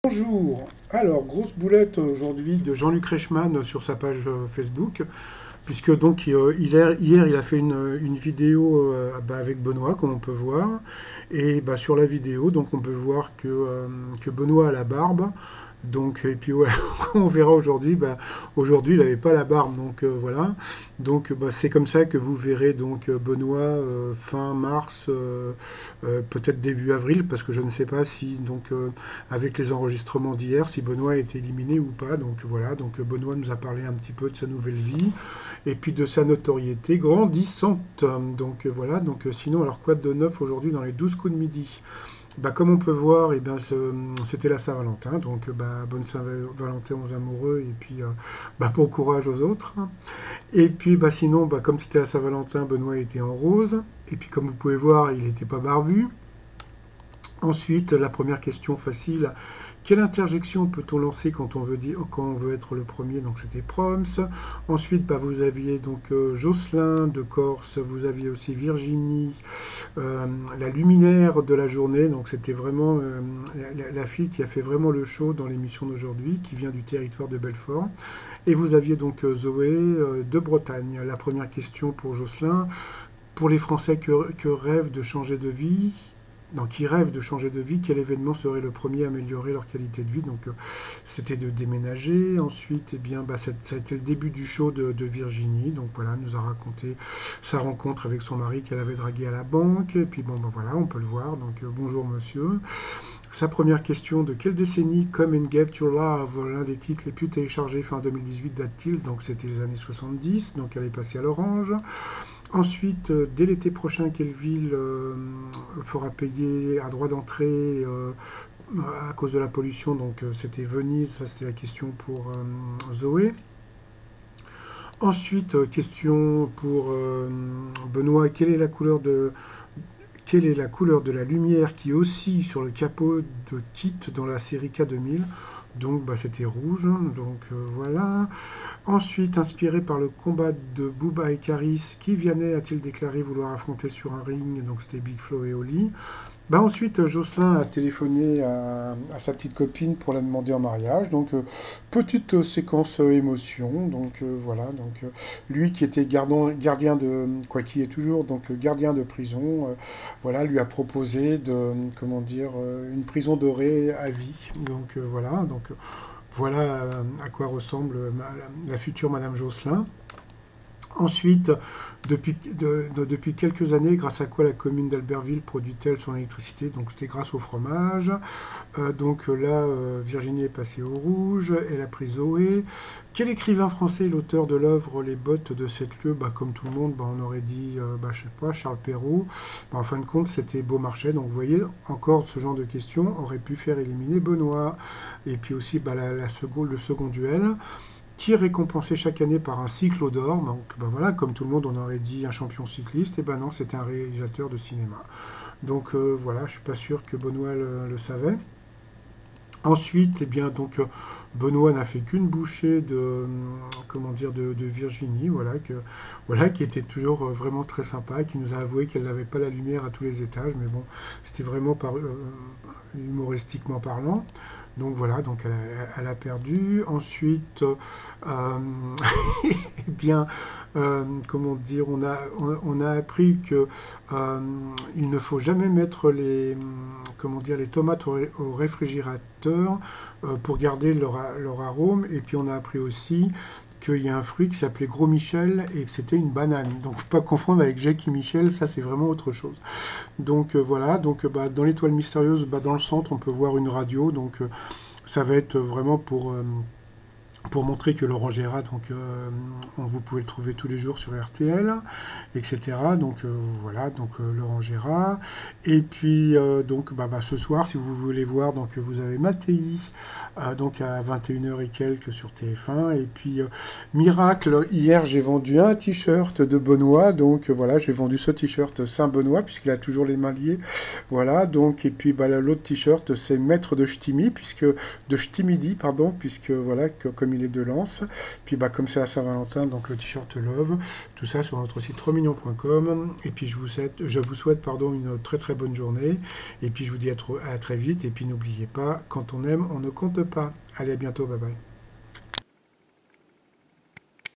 Bonjour. Alors, grosse boulette aujourd'hui de Jean-Luc Reichmann sur sa page Facebook, puisque donc hier il a fait une vidéo avec Benoît, comme on peut voir, et sur la vidéo donc on peut voir que Benoît a la barbe. Donc, et puis voilà, on verra aujourd'hui. Aujourd'hui, il n'avait pas la barbe, donc voilà. Donc, c'est comme ça que vous verrez donc Benoît fin mars, peut-être début avril, parce que je ne sais pas si donc avec les enregistrements d'hier, si Benoît a été éliminé ou pas. Donc voilà. Donc Benoît nous a parlé un petit peu de sa nouvelle vie et puis de sa notoriété grandissante. Donc voilà. Donc sinon, alors quoi de neuf aujourd'hui dans les 12 coups de midi? Comme on peut voir, c'était la Saint-Valentin, donc bonne Saint-Valentin aux amoureux et puis bon courage aux autres. Et puis sinon, comme c'était la Saint-Valentin, Benoît était en rose, et puis comme vous pouvez voir, il n'était pas barbu. Ensuite, la première question facile, quelle interjection peut-on lancer quand on veut être le premier? Donc c'était Proms. Ensuite, vous aviez donc Jocelyn de Corse, vous aviez aussi Virginie, la luminaire de la journée. Donc c'était vraiment la fille qui a fait vraiment le show dans l'émission d'aujourd'hui, qui vient du territoire de Belfort. Et vous aviez donc Zoé de Bretagne. La première question pour Jocelyn, pour les Français que rêvent de changer de vie, donc qui rêvent de changer de vie, quel événement serait le premier à améliorer leur qualité de vie? Donc c'était de déménager. Ensuite, ça a été le début du show de Virginie. Donc voilà, elle nous a raconté sa rencontre avec son mari qu'elle avait dragué à la banque. Et puis voilà, on peut le voir. Donc bonjour monsieur. Sa première question, de quelle décennie Come and Get Your Love, l'un des titres les plus téléchargés fin 2018 date-t-il? Donc c'était les années 70, donc elle est passée à l'orange. Ensuite, dès l'été prochain, quelle ville fera payer un droit d'entrée à cause de la pollution? Donc c'était Venise, ça c'était la question pour Zoé. Ensuite, question pour Benoît, quelle est la couleur de la lumière qui oscille sur le capot de Kit dans la série K2000? Donc c'était rouge, donc voilà. Ensuite, inspiré par le combat de Booba et Karis, qui Vianney a-t-il déclaré vouloir affronter sur un ring? Donc c'était Big Flo et Oli. Ensuite, Jocelyn a téléphoné à sa petite copine pour la demander en mariage. Donc, petite séquence émotion. Donc, voilà. Donc, lui qui était gardien de. Quoi, qui est toujours donc gardien de prison, voilà, lui a proposé comment dire, une prison dorée à vie. Donc, voilà. Donc, voilà à quoi ressemble la future Madame Jocelyn. Ensuite, depuis quelques années, grâce à quoi la commune d'Albertville produit-elle son électricité? Donc c'était grâce au fromage. Donc là, Virginie est passée au rouge, elle a pris Zoé. Quel écrivain français est l'auteur de l'œuvre Les bottes de cette lieu? Comme tout le monde, on aurait dit, je sais pas, Charles Perrault. En fin de compte, c'était Beaumarchais. Donc vous voyez, encore ce genre de questions aurait pu faire éliminer Benoît. Et puis aussi le second duel qui est récompensé chaque année par un cyclo d'or. Donc voilà, comme tout le monde, on aurait dit un champion cycliste. Et non, c'était un réalisateur de cinéma. Donc voilà, je ne suis pas sûr que Benoît le savait. Ensuite, Benoît n'a fait qu'une bouchée comment dire, de Virginie, voilà, qui était toujours vraiment très sympa, qui nous a avoué qu'elle n'avait pas la lumière à tous les étages, mais bon, c'était vraiment humoristiquement parlant. Donc voilà, donc elle a perdu. Ensuite, eh bien, comment dire, on a appris que il ne faut jamais mettre comment dire, les tomates au réfrigérateur pour garder leur arôme. Et puis on a appris aussi qu'il y a un fruit qui s'appelait Gros Michel et que c'était une banane. Donc faut pas confondre avec Jackie Michel, ça c'est vraiment autre chose. Donc voilà, donc dans l'étoile mystérieuse, dans le centre, on peut voir une radio. Donc ça va être vraiment pour montrer que Laurent Gérard, donc vous pouvez le trouver tous les jours sur RTL, etc. Donc voilà, donc Laurent Gérard. Et puis ce soir, si vous voulez voir, donc vous avez Mattei donc à 21 h et quelques sur TF1. Et puis, miracle, hier j'ai vendu un t-shirt de Benoît, donc voilà, j'ai vendu ce t-shirt Saint-Benoît, puisqu'il a toujours les mains liées. Voilà, donc, et puis bah, l'autre t-shirt c'est Maître de Ch'timi, de Ch'timidi, pardon, puisque voilà, comme il est de Lens. Puis bah, comme c'est à Saint-Valentin, donc le t-shirt Love, tout ça sur notre site trosmignon.com. Et puis je vous souhaite pardon, une très très bonne journée. Et puis je vous dis à très vite. Et puis n'oubliez pas, quand on aime, on ne compte pas. Allez, à bientôt, bye bye.